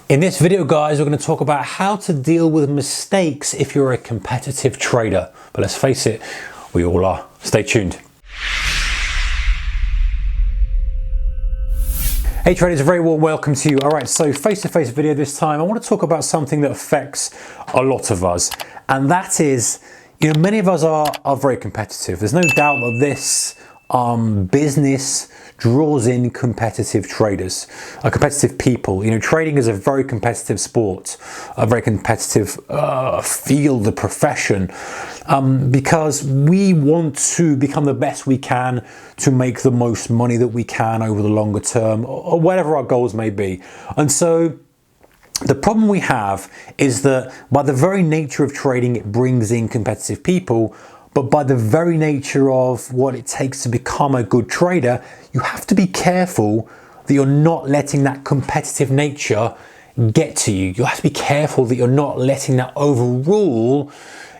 In this video, guys, we're going to talk about how to deal with mistakes if you're a competitive trader. But let's face it, we all are. Stay tuned. Hey traders, a very warm welcome to you. All right, so face-to-face video this time. I want to talk about something that affects a lot of us. And that is, many of us are very competitive. There's no doubt that this business draws in competitive traders, competitive people. Trading is a very competitive sport, a very competitive field, the profession, because we want to become the best we can to make the most money that we can over the longer term, or whatever our goals may be. And so the problem we have is that by the very nature of trading, it brings in competitive people. But by the very nature of what it takes to become a good trader, you have to be careful that you're not letting that competitive nature get to you. You have to be careful that you're not letting that overrule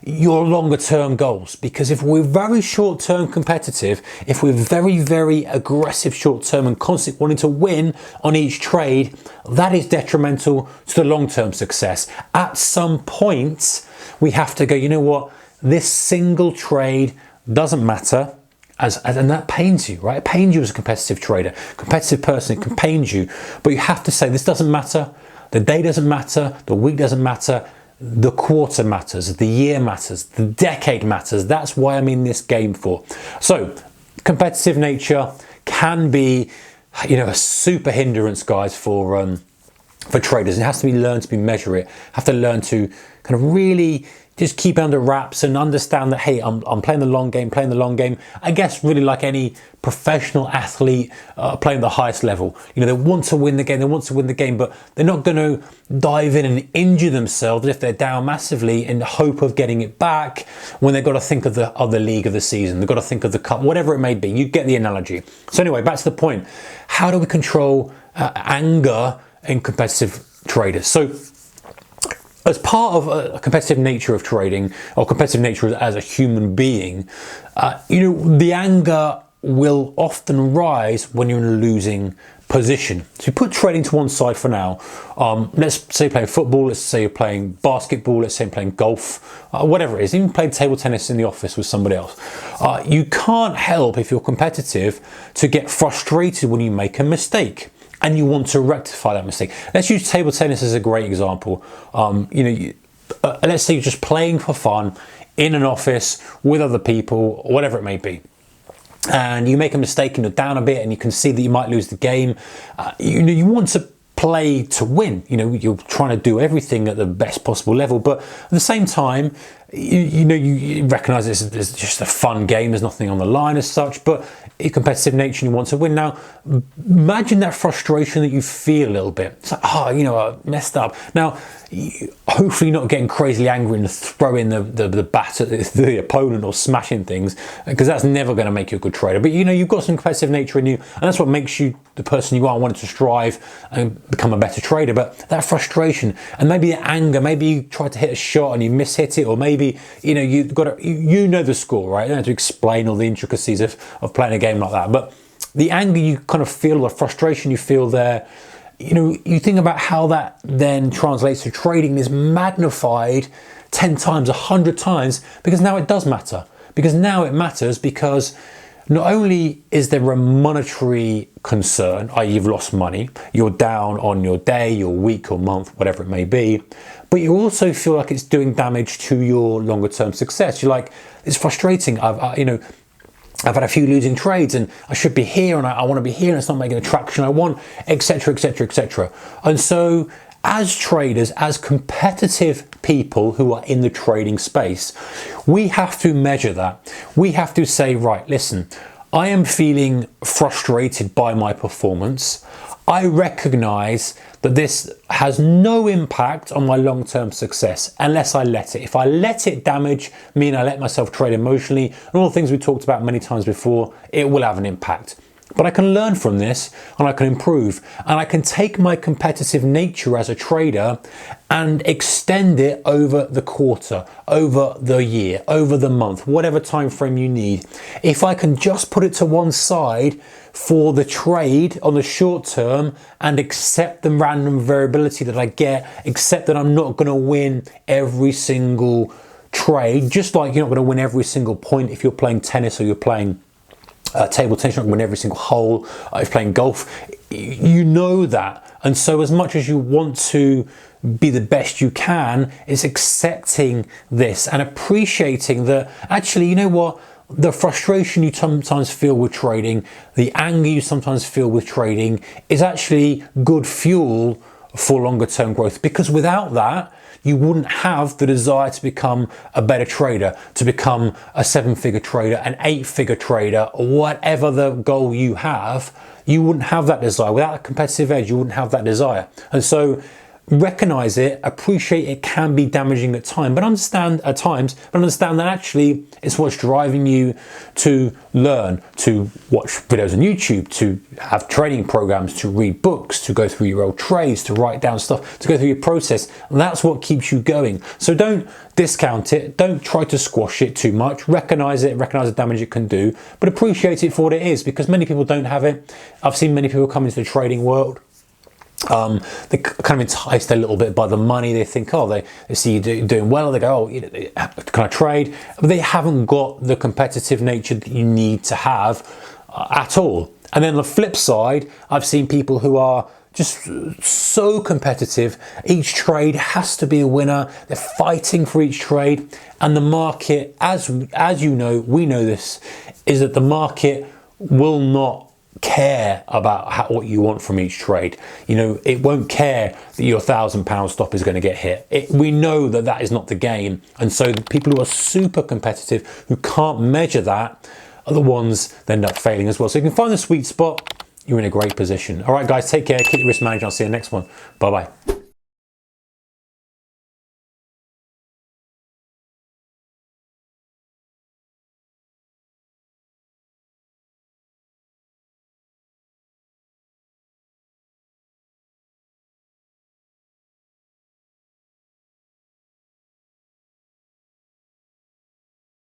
your longer term goals. Because if we're very short term competitive, if we're very, very aggressive short term and constantly wanting to win on each trade, that is detrimental to the long term success. At some point, we have to go, you know what? This single trade doesn't matter, and that pains you, right? It pains you as a competitive trader, competitive person. It can pain you, but you have to say this doesn't matter. The day doesn't matter. The week doesn't matter. The quarter matters. The year matters. The decade matters. That's why I'm in this game for. So, competitive nature can be, a super hindrance, guys, for traders. It has to be learned to be measure it. Have to learn to kind of really just keep it under wraps and understand that, hey, I'm playing the long game, I guess really like any professional athlete playing the highest level. They want to win the game, but they're not going to dive in and injure themselves if they're down massively in the hope of getting it back when they've got to think of the other league of the season. They've got to think of the cup, whatever it may be. You get the analogy. So anyway, back to the point. How do we control anger in competitive traders? So, as part of a competitive nature of trading, or competitive nature as a human being, the anger will often rise when you're in a losing position. So you put trading to one side for now. Let's say you're playing football, let's say you're playing basketball, let's say you're playing golf, whatever it is, even playing table tennis in the office with somebody else. You can't help, if you're competitive, to get frustrated when you make a mistake and you want to rectify that mistake. Let's use table tennis as a great example. Let's say you're just playing for fun in an office with other people, whatever it may be, and you make a mistake and you're down a bit and you can see that you might lose the game. You want to play to win. You're trying to do everything at the best possible level, but at the same time, you recognize this is just a fun game. There's nothing on the line as such, but your competitive nature, you want to win. Now, imagine that frustration that you feel a little bit. It's like, I messed up. Now, hopefully not getting crazily angry and throwing the bat at the opponent or smashing things, because that's never going to make you a good trader. But you've got some competitive nature in you, and that's what makes you the person you are, wanting to strive and become a better trader. But that frustration and maybe the anger, maybe you tried to hit a shot and you mishit it, or maybe you've got to, the score, right? You don't have to explain all the intricacies of playing a game like that. But the anger you kind of feel, the frustration you feel there, you think about how that then translates to trading is magnified 10 times, 100 times, because now it does matter. Because now it matters because not only is there a monetary concern, i.e. you've lost money, you're down on your day, your week or month, whatever it may be, but you also feel like it's doing damage to your longer term success. You're like, it's frustrating. I've had a few losing trades and I should be here and I want to be here and it's not making the traction I want, etc., etc., etc. And so as traders, as competitive people who are in the trading space, we have to measure that. We have to say, right, listen, I am feeling frustrated by my performance. I recognize that this has no impact on my long-term success unless I let it. If I let it damage me and I let myself trade emotionally and all the things we talked about many times before, it will have an impact. But I can learn from this and I can improve, and I can take my competitive nature as a trader and extend it over the quarter, over the year, over the month, whatever time frame you need. If I can just put it to one side for the trade on the short term and accept the random variability that I get, accept that I'm not going to win every single trade, just like you're not going to win every single point if you're playing tennis or you're playing table tennis, you're not going to win every single hole. If you're playing golf, you know that. And so as much as you want to be the best you can, it's accepting this and appreciating that actually, you know what, the frustration you sometimes feel with trading, the anger you sometimes feel with trading is actually good fuel for longer term growth, because without that, you wouldn't have the desire to become a better trader, to become a 7-figure trader, an 8-figure trader, or whatever the goal you have. You wouldn't have that desire. Without a competitive edge, you wouldn't have that desire. And so recognize it, appreciate it can be damaging at times, but understand that actually it's what's driving you to learn, to watch videos on YouTube, to have training programs, to read books, to go through your old trades, to write down stuff, to go through your process. And that's what keeps you going. So don't discount it, don't try to squash it too much. Recognize it, recognize the damage it can do, but appreciate it for what it is, because many people don't have it. I've seen many people come into the trading world. They're kind of enticed a little bit by the money. They think, oh, they see you doing well. They go, oh, you know, can I trade? But they haven't got the competitive nature that you need to have at all. And then on the flip side, I've seen people who are just so competitive. Each trade has to be a winner. They're fighting for each trade. And the market, as you know, we know this, is that the market will not care about what you want from each trade. You know, it won't care that your £1,000 stop is going to get hit. We know that that is not the game. And so the people who are super competitive, who can't measure that, are the ones that end up failing as well. So you can find the sweet spot, you're in a great position. All right, guys, take care, keep your risk management. I'll see you in the next one. Bye-bye.